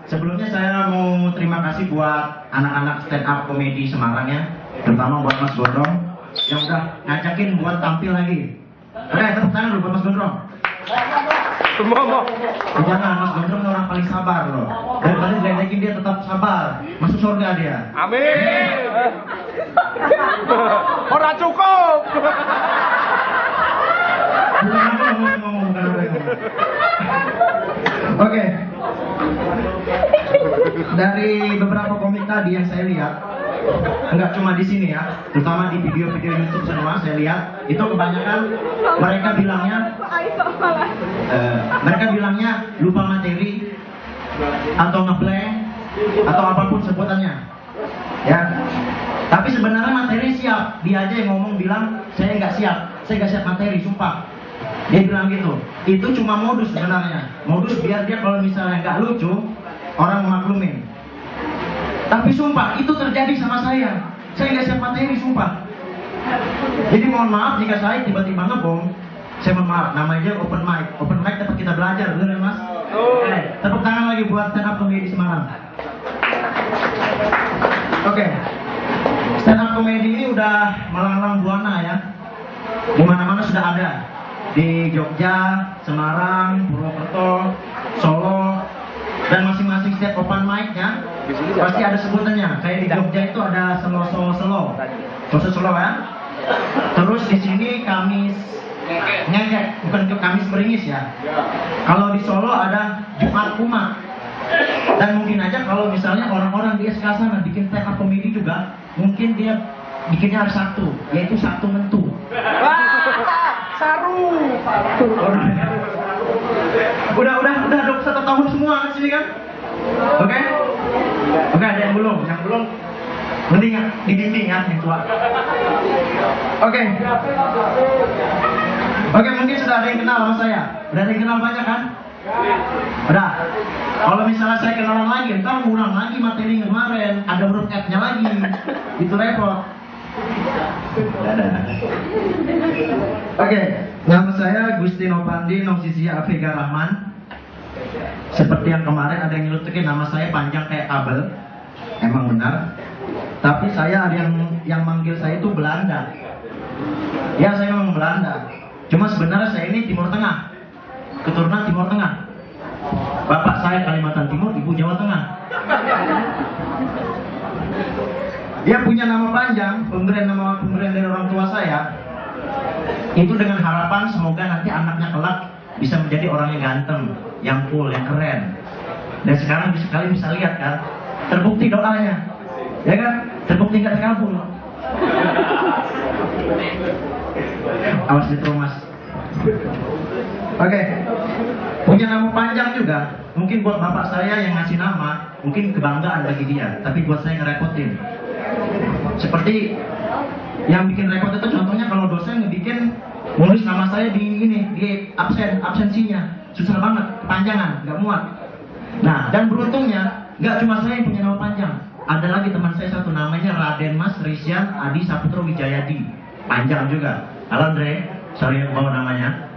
Sebelumnya saya mau terima kasih buat anak-anak stand up komedi Semarang ya, terutama buat Mas Gondrong yang udah ngajakin buat tampil lagi. Oke, tepuk tangan dulu buat Mas Gondrong. Jangan, Mas Gondrong orang paling sabar loh. Daripada diledekin dia tetap sabar, masuk surga dia. Amin. Ora cukup. Oke. Dari beberapa komik tadi yang saya lihat, enggak cuma di sini ya, terutama di video-video YouTube semua saya lihat, itu kebanyakan mereka bilangnya lupa materi atau ngeblank atau apapun sebutannya. Ya. Tapi sebenarnya materi siap. Dia aja yang ngomong bilang saya nggak siap materi, sumpah. Dia bilang gitu. Itu cuma modus sebenarnya. Modus biar dia kalau misalnya nggak lucu, orang memaklumin. Tapi sumpah itu terjadi sama saya. Saya nggak siap materi, sumpah. Jadi mohon maaf jika saya tiba-tiba ngebom. Saya mohon maaf. Namanya open mic. Open mic tempat kita belajar, bener ya Mas? Tepuk tangan lagi buat stand up komedi Semarang. Oke. Stand up komedi ini udah melanglang buana ya. Di mana-mana sudah ada. Di Jogja, Semarang, Purwokerto, Solo, dan masing-masing setiap open mic ya pasti ada sebutannya. Kayak di Jogja itu ada Solo ya. Terus di sini Kamis ngekek, bukan Kamis beringis ya. Kalau di Solo ada Jumat Kumat. Dan mungkin aja kalau misalnya orang-orang di SK sana bikin stand up komedi juga, mungkin dia bikinnya hari Sabtu, yaitu Sabtu Mentu. Saru. Udah 21 tahun semua kan sini kan? Oke, ada yang belum mending dibimbing ya yang tua. Oke, mungkin sudah ada yang kenal sama saya. Udah ada yang kenal banyak kan? Udah. Kalau misalnya saya kenalan lagi, ntar ngulang lagi materi kemarin, ada huruf F-nya lagi, itu repot. Oke, nama saya Gusti Nopandi Nomsisia Afega Rahman. Seperti yang kemarin ada yang nyelutukin nama saya panjang kayak kabel, emang benar. Tapi saya ada yang manggil saya itu Belanda. Ya saya memang Belanda. Cuma sebenarnya saya ini Timur Tengah, keturunan Timur Tengah. Bapak saya Kalimantan Timur, ibu Jawa Tengah. Dia punya nama panjang, pemberian dari orang tua saya. Itu dengan harapan semoga nanti anaknya kelak bisa menjadi orang yang ganteng, yang cool, yang keren. Dan sekarang sekali bisa lihat kan, terbukti doanya, ya kan? Terbukti nggak terkabul. Awas itu Mas. Oke. Punya nama panjang juga. Mungkin buat bapak saya yang ngasih nama, mungkin kebanggaan bagi dia. Tapi buat saya ngerepotin. Seperti yang bikin repot itu contohnya kalau dosen ngebikin nulis nama saya di absensinya susah banget, kepanjangan, nggak muat. Nah, dan beruntungnya nggak cuma saya yang punya nama panjang, ada lagi teman saya satu namanya Raden Mas Rizyan Adi Saputro Wijayadi, panjang juga. Halo Andre, sorry yang bawa namanya.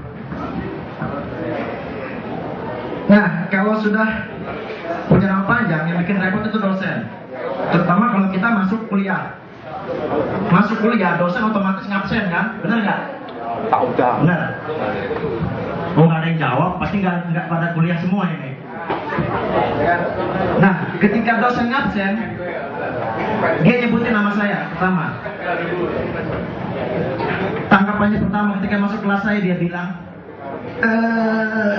Nah, kalau sudah punya nama panjang yang bikin repot itu dosen, terutama kalau kita masuk kuliah. Masuk kuliah, dosen otomatis ngabsen kan? Bener nggak? Tak udah. Bener. Oh nggak ada yang jawab, pasti nggak pada kuliah semua ini. Nah, ketika dosen ngabsen, dia nyebutin nama saya pertama. Tanggapannya pertama ketika masuk kelas saya dia bilang,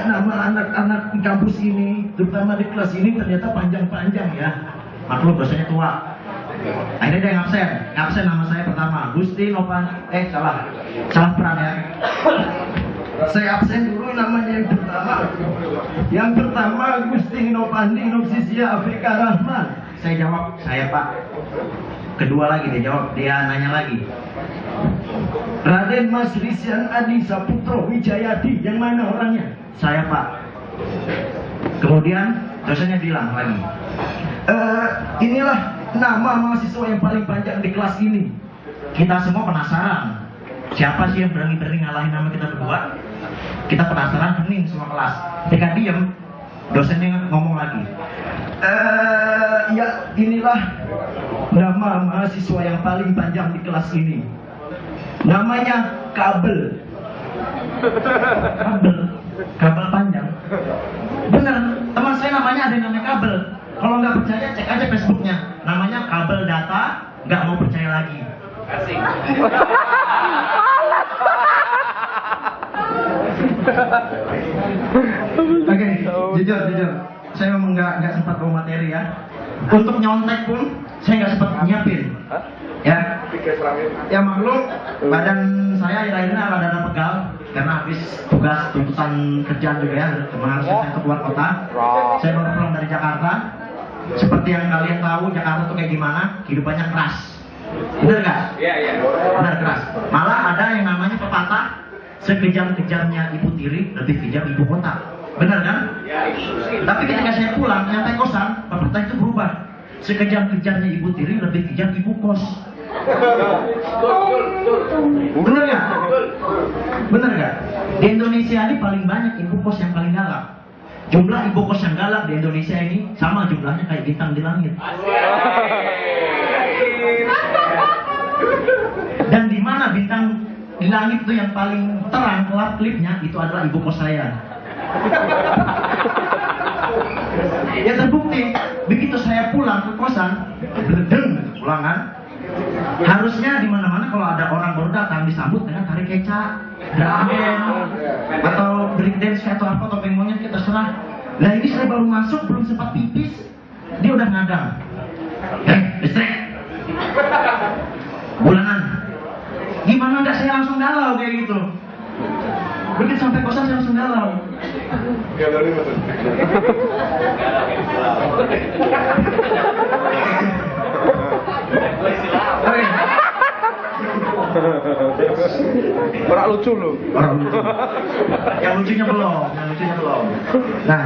nama anak-anak di kampus ini, terutama di kelas ini ternyata panjang-panjang ya. Maklum dosennya tua. Akhirnya dia ngabsen nama saya pertama, Gusti Nopan, salah peran ya. Saya absen dulu namanya yang pertama Gusti Nopandi Nomsisia Afega Rahman. Saya jawab, saya Pak. Kedua lagi dia jawab, dia nanya lagi, Raden Mas Rizyan Adi Saputro Wijayadi, yang mana orangnya? Saya Pak. Kemudian dosennya bilang lagi, inilah nama mahasiswa yang paling panjang di kelas ini. Kita semua penasaran, siapa sih yang berani-berani ngalahin nama kita berdua? Kita penasaran, hening semua kelas. Ketika diem, dosennya ngomong lagi, Ya, inilah nama mahasiswa yang paling panjang di kelas ini. Namanya Kabel. Kabel panjang. Bener, teman saya namanya ada yang namanya Kabel. Kalau nggak percaya cek aja Facebooknya. Namanya Kabel Data. Nggak mau percaya lagi. Asik. Oke, jujur. Saya memang nggak sempat bawa materi ya. Untuk nyontek pun saya nggak sempat nyiapin. Ya, maklum badan saya akhir-akhirnya rada pegal karena habis tugas tuntutan kerjaan juga ya, mengharuskan saya untuk keluar kota. Saya baru pulang dari Jakarta. Seperti yang kalian tahu, Jakarta tuh kayak gimana? Kehidupannya keras. Bener nggak? Iya. Bener keras. Malah ada yang namanya pepatah, sekejam-kejamnya ibu tiri, lebih kejam ibu kota. Bener kan? Ya, itu sih. Tapi ketika saya pulang, nyampe kosan, pepatah itu berubah. Sekejam-kejamnya ibu tiri, lebih kejam ibu kos. Bener nggak? Bener nggak? Di Indonesia ini paling banyak ibu kos yang paling galak. Jumlah ibu kos yang galak di Indonesia ini sama jumlahnya kayak bintang di langit. Dan di mana bintang di langit itu yang paling terang kelap-kelipnya itu adalah ibu kos saya. Ya terbukti, begitu saya pulang ke kosan, beledeng pulang kan. Harusnya di mana-mana kalau ada orang baru datang disambut dengan tari kecak, drum band, atau break dance atau apa, topeng monyet kita terserah. Nah ini saya baru masuk belum sempat pipis, dia udah ngadang. Listrik, bulanan. Gimana nggak saya langsung galau kayak gitu. Begitu sampai kosan saya langsung galau. Orang lucu lu. Yang lucunya belum. Nah,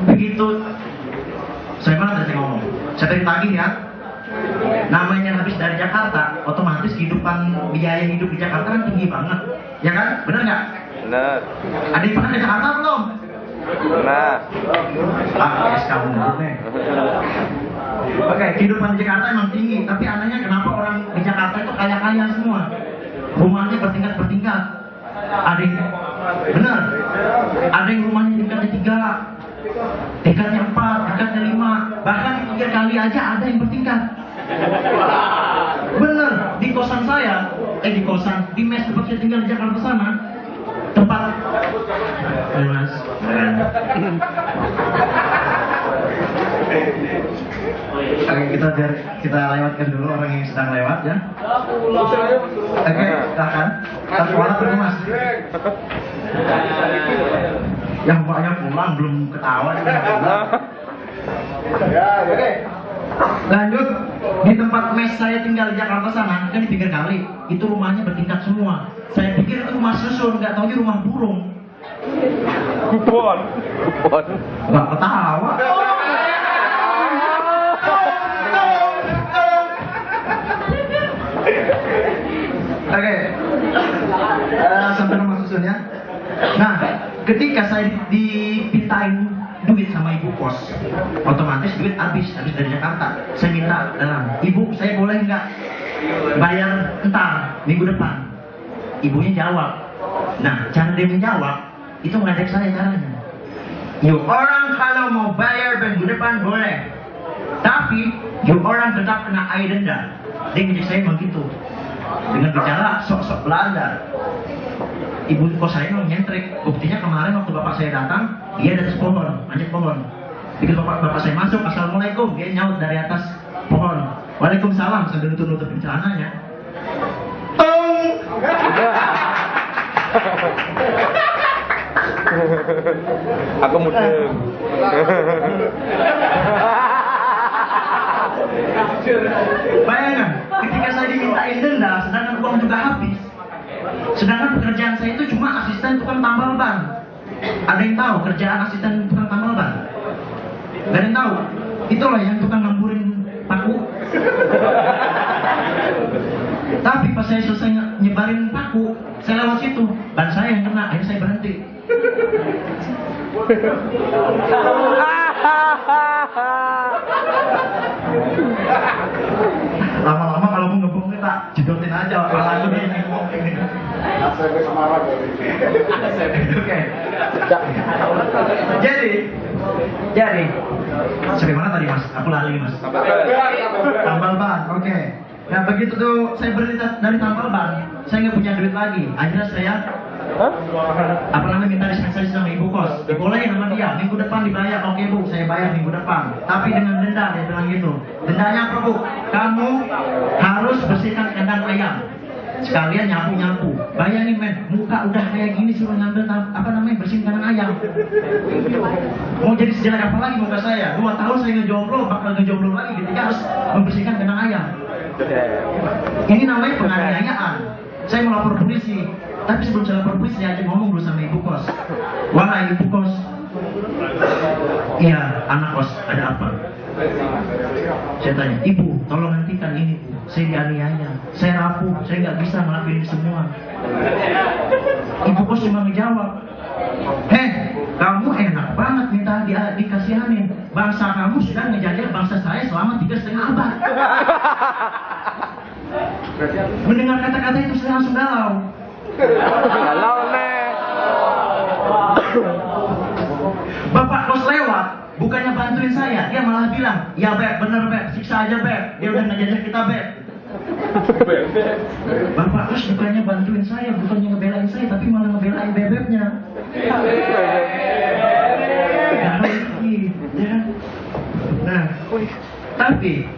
begitu saya mana tadi ngomong? Saya tadi pagi ya. Namanya habis dari Jakarta, otomatis biaya hidup di Jakarta kan tinggi banget, ya kan? Bener nggak? Bener. Ada yang pernah ke Jakarta belum? Nah. Es kamu nih. Oke, kehidupan di Jakarta emang tinggi, tapi anehnya kenapa orang di Jakarta itu kaya-kaya semua? Rumahnya bertingkat-bertingkat. Ada yang bener, ada yang rumahnya tingkatnya 3, tingkatnya 4, tingkatnya 5, bahkan 3 kali aja ada yang bertingkat. Bener, di kosan saya, di mes tempat saya tinggal di Jakarta sana, tempat Mas, Oke, kita lewatkan dulu orang yang sedang lewat ya. Oke, silakan. Tapi malah perlu Mas. Yang mbaknya pulang belum ketawa. Ya, oke. Lanjut, di tempat mes saya tinggal di Jakarta sana, kan di pinggir kali, itu rumahnya bertingkat semua. Saya pikir itu rumah susun, nggak taunya rumah burung. Kupon. Nggak ketawa. Oke, sampai rumah susunnya. Nah, ketika saya dipintain duit sama ibu kos, otomatis duit habis dari Jakarta. Saya minta, ibu saya boleh nggak bayar entar minggu depan? Ibunya jawab. Nah, cara dia menjawab itu ngajak saya caranya. You orang kalau mau bayar minggu depan boleh, tapi you orang tetap kena air denda. Dia ngajak saya begitu dengan bicara sok-sok Belanda. Ibu kos saya mau nyentrik. Buktinya kemarin waktu bapak saya datang, dia di atas pohon, manjat pohon. Begitu bapak saya masuk, assalamualaikum, dia nyaut dari atas pohon, waalaikumsalam, sambil nutup-nutupin celananya. Tong. Aku mudeng. Bayangkan, ketika saya dimintain denda, sedangkan uang juga habis. Sedangkan pekerjaan saya itu cuma asisten tukang tambal ban. Ada yang tahu kerjaan asisten tukang tambal ban? Gak ada yang tahu. Itulah yang tukang ngamburin paku. Tapi pas saya selesai nyebarin paku, saya lewat situ, ban saya yang kena, akhirnya saya berhenti. Lama-lama kalau mau ngebom kita jedotin aja lalu ini ngomong ini. Oke. Jadi sampai mana tadi mas? Aku lali mas. Tambal ban, oke. Nah begitu tuh saya berhenti dari tambal ban, saya nggak punya duit lagi. Akhirnya saya minta dispensasi sama ibu kos. Dibolehin sama dia, minggu depan dibayar. Oke bu, saya bayar minggu depan. Tapi dengan denda, dia bilang gitu. Dendanya apa bu? Kamu harus bersihkan kandang ayam. Sekalian nyapu. Bayangin men, muka udah kayak gini suruh ngambil bersihin kandang ayam. Mau jadi sejelek apa lagi muka saya? 2 tahun saya bakal ngejomblo lagi ketika harus membersihkan kandang ayam. Ini namanya penganiayaan. Saya mau lapor polisi. Tapi sebelum saya lapor polisi, saya aja ngomong dulu sama ibu kos. Wah ibu kos. Iya, anak kos, ada apa? Saya tanya, ibu, tolong hentikan ini. Saya dianiaya, saya rapuh, saya nggak bisa ngelakuin ini semua. Ibu kos cuma ngejawab, kamu enak banget minta dikasihanin. Bangsa kamu sudah ngejajah bangsa saya selama 3,5 abad. Mendengar kata-kata itu saya langsung galau. Galau nih. Bapak kos lewat, bukannya bantuin saya, dia malah bilang, ya beb, bener beb, siksa aja beb. Dia udah ngejajah kita beb. Bapak kos bukannya bantuin saya, bukannya ngebelain saya, tapi malah ngebelain bebeknya. Ya. Nah, tapi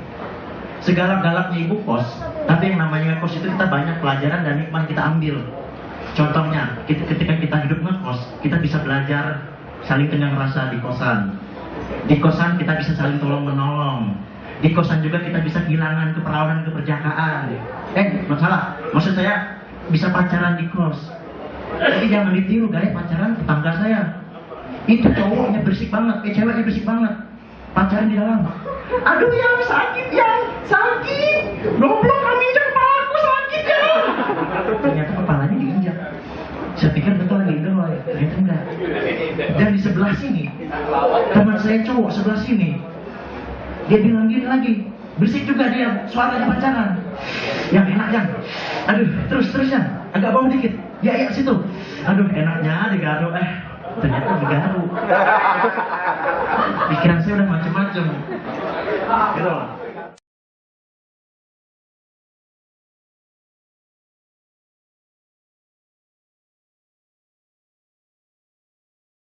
segalak-galaknya ibu kos, tapi yang namanya kos itu kita banyak pelajaran dan hikmah kita ambil. Contohnya, ketika kita hidup ngekos, kita bisa belajar saling kenyang rasa di kosan. Di kosan kita bisa saling tolong menolong. Di kosan juga kita bisa kehilangan keperawanan, keperjakaan. Masalah, maksud saya bisa pacaran di kos. Tapi jangan ditiru gaya pacaran tetangga saya. Itu cowoknya berisik banget, ceweknya berisik banget. Pacaran di dalam. Aduh yang sakit. Goblok kamu injak kepalaku sakit ya. Ternyata kepalanya diinjak. Saya pikir betul lagi doi, ternyata enggak. Dan di sebelah sini, teman saya cowok sebelah sini, dia bilang gini lagi, berisik juga dia, suaranya pacaran. Yang enak yang, aduh terus yang, agak bawah dikit. Ya situ. Aduh enaknya digaru, ternyata digaru. Pikiran saya udah macem-macem. Gitu loh.